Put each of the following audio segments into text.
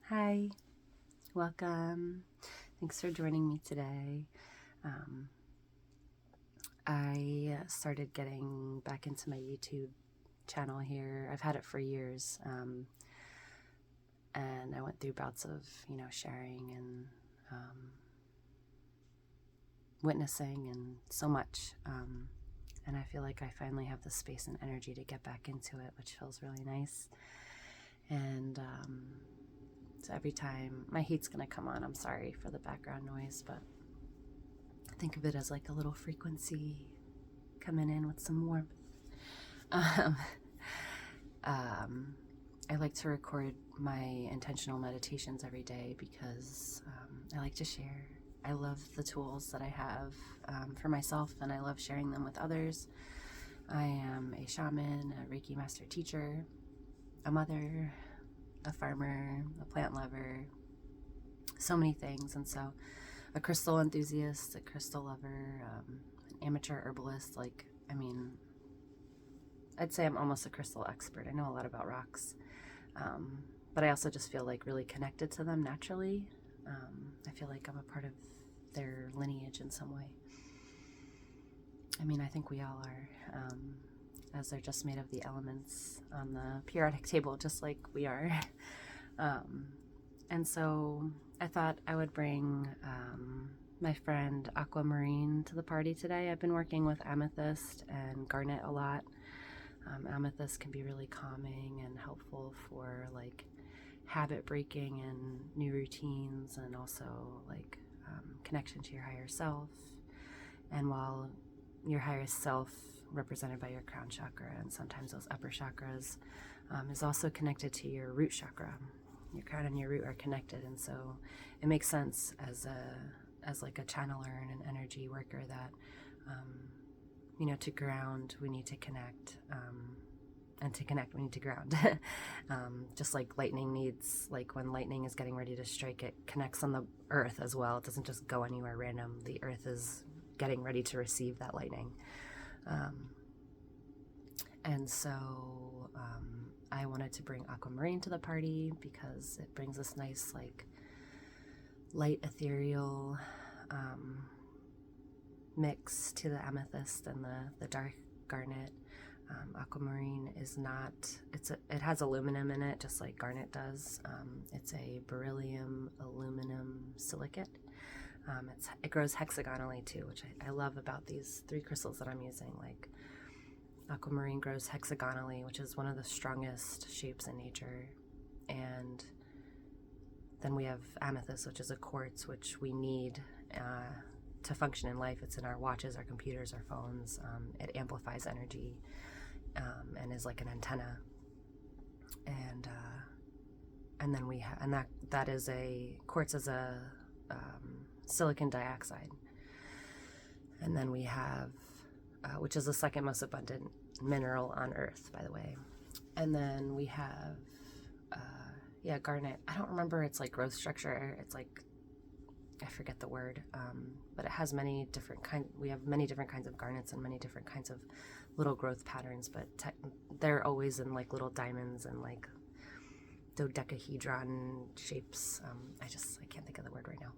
Hi, welcome. Thanks for joining me today. I started getting back into my YouTube channel here. I've had it for years, and I went through bouts of, sharing and witnessing and so much. And I feel like I finally have the space and energy to get back into it, which feels really nice. And so every time my heat's gonna come on, I'm sorry for the background noise, but think of it as like a little frequency coming in with some warmth. I like to record my intentional meditations every day because I like to share. I love the tools that I have for myself, and I love sharing them with others. I am a shaman, a Reiki master teacher, a mother, a farmer, a plant lover, so many things. And so a crystal enthusiast, a crystal lover, an amateur herbalist. I'd say I'm almost a crystal expert. I know a lot about rocks, but I also just feel like really connected to them naturally. I feel like I'm a part of their lineage in some way. I think we all are, as they're just made of the elements on the periodic table, just like we are. And so I thought I would bring my friend Aquamarine to the party today. I've been working with amethyst and garnet a lot. Amethyst can be really calming and helpful for like habit breaking and new routines, and also like connection to your higher self. And while your higher self, represented by your crown chakra and sometimes those upper chakras, is also connected to your root chakra. Your crown and your root are connected, and so it makes sense as like a channeler and an energy worker that to ground we need to connect, and to connect we need to ground. Just like lightning needs, like when lightning is getting ready to strike, it connects on the earth as well. It doesn't just go anywhere random. The earth is getting ready to receive that lightning. And so I wanted to bring Aquamarine to the party because it brings this nice like light ethereal mix to the amethyst and the dark garnet. Aquamarine is not, it has aluminum in it just like garnet does. It's a beryllium aluminum silicate. It grows hexagonally too, which I love about these three crystals that I'm using. Like Aquamarine grows hexagonally, which is one of the strongest shapes in nature. And then we have amethyst, which is a quartz, which we need to function in life. It's in our watches, our computers, our phones. It amplifies energy and is like an antenna. And then we have, and that is a quartz is a silicon dioxide. And then we have, which is the second most abundant mineral on Earth, by the way. And then we have, garnet. I don't remember its like growth structure. It's like, I forget the word, but it has many different kinds. We have many different kinds of garnets and many different kinds of little growth patterns, but they're always in like little diamonds and like dodecahedron shapes. I can't think of the word right now.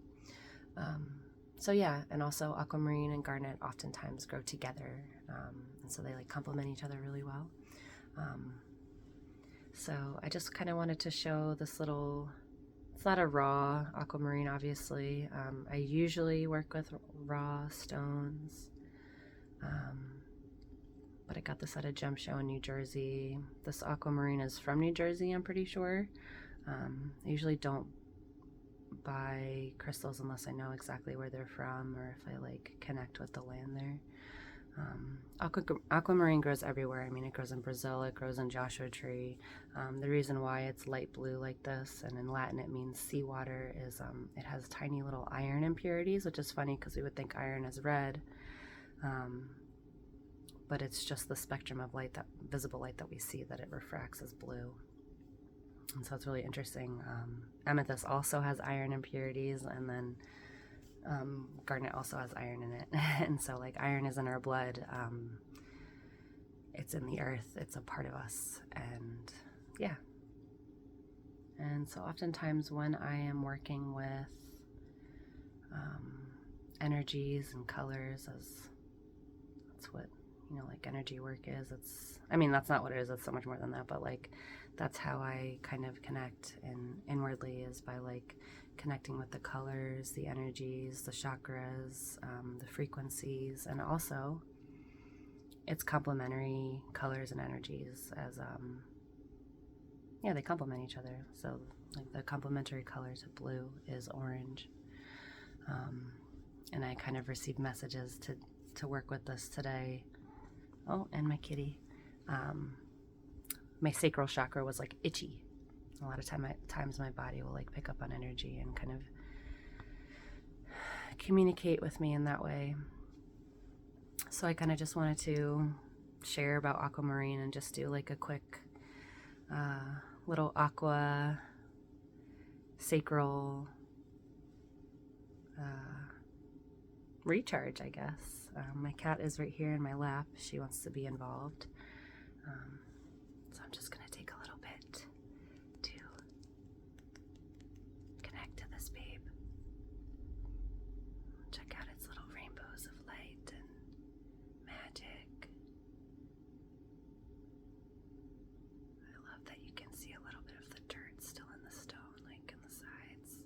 So yeah, and also Aquamarine and garnet oftentimes grow together, and so they like complement each other really well. So I just kind of wanted to show this little. It's not a raw Aquamarine, obviously. I usually work with raw stones, but I got this at a gem show in New Jersey. This Aquamarine is from New Jersey, I'm pretty sure. I usually don't buy crystals unless I know exactly where they're from, or if I like connect with the land there. Aquamarine grows everywhere. It grows in Brazil, it grows in Joshua tree. The reason why it's light blue like this, and in Latin it means seawater, is it has tiny little iron impurities, which is funny because we would think iron is red, but it's just the spectrum of light, that visible light that we see, that it refracts as blue. And so it's really interesting. Amethyst also has iron impurities, and then garnet also has iron in it. And so like iron is in our blood, it's in the earth, it's a part of us. And yeah, and And so oftentimes when I am working with energies and colors, as that's what, like energy work is. That's not what it is. It's so much more than that. But like, that's how I kind of connect inwardly, is by like connecting with the colors, the energies, the chakras, the frequencies, and also it's complementary colors and energies, as they complement each other. So like the complementary color to blue is orange. And I kind of received messages to work with this today. Oh, and my kitty. My sacral chakra was like itchy. A lot of times my body will like pick up on energy and kind of communicate with me in that way. So I kind of just wanted to share about Aquamarine and just do like a quick little aqua sacral recharge, I guess. My cat is right here in my lap. She wants to be involved. So I'm just going to take a little bit to connect to this babe. Check out its little rainbows of light and magic. I love that you can see a little bit of the dirt still in the stone, like in the sides.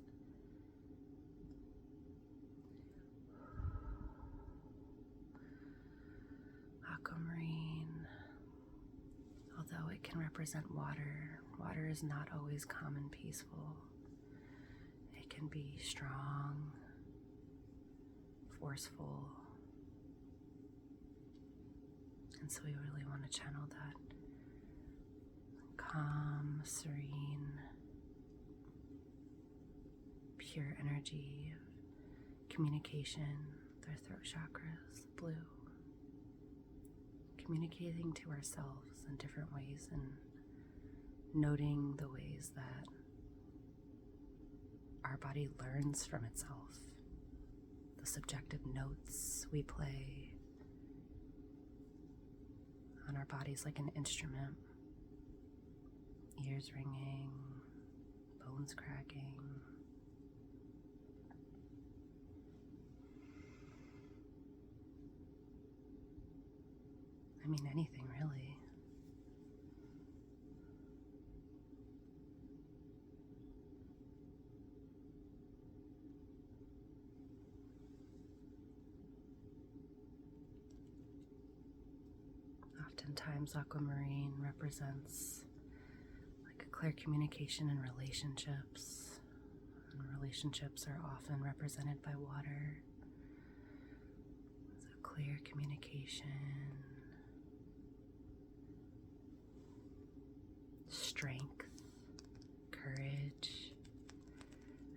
Aquamarine, although it can represent water, water is not always calm and peaceful. It can be strong, forceful, and so we really want to channel that calm, serene, pure energy of communication with our throat chakras, blue. Communicating to ourselves in different ways and noting the ways that our body learns from itself, the subjective notes we play on our bodies like an instrument, ears ringing, bones cracking. Anything really. Oftentimes Aquamarine represents like a clear communication in relationships. And relationships are often represented by water. So clear communication, strength, courage,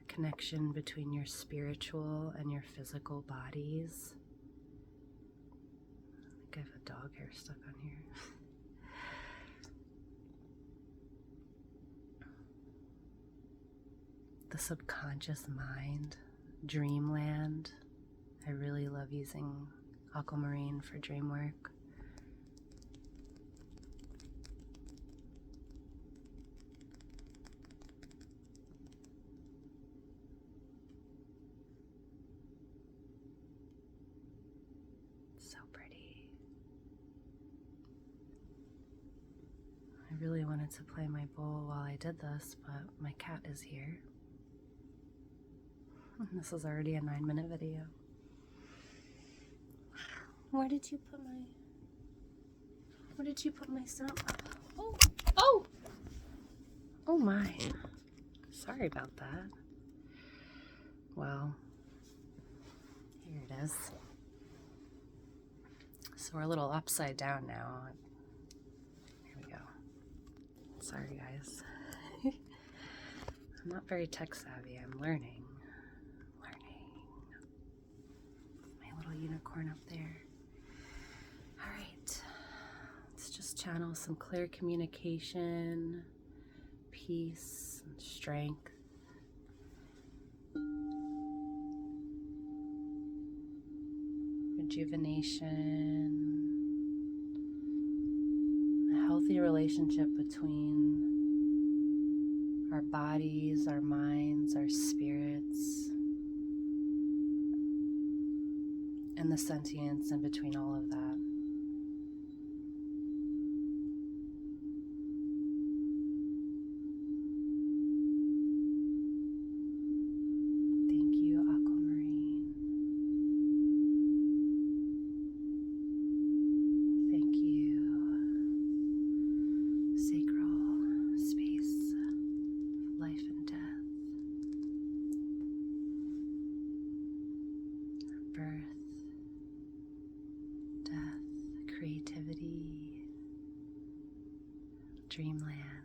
a connection between your spiritual and your physical bodies. I think I have a dog hair stuck on here. The subconscious mind, dreamland. I really love using Aquamarine for dream work. So pretty. I really wanted to play my bowl while I did this, but my cat is here. This is already a 9-minute video. Where did you put my sound? Oh my. Sorry about that. Well, here it is. So we're a little upside down now. Here we go. Sorry, guys. I'm not very tech savvy. I'm learning. My little unicorn up there. All right. Let's just channel some clear communication, peace, and strength. Rejuvenation, a healthy relationship between our bodies, our minds, our spirits, and the sentience in between all of that. Thank you, Aquamarine. Thank you, sacral space of life and death, birth, death, creativity, dreamland.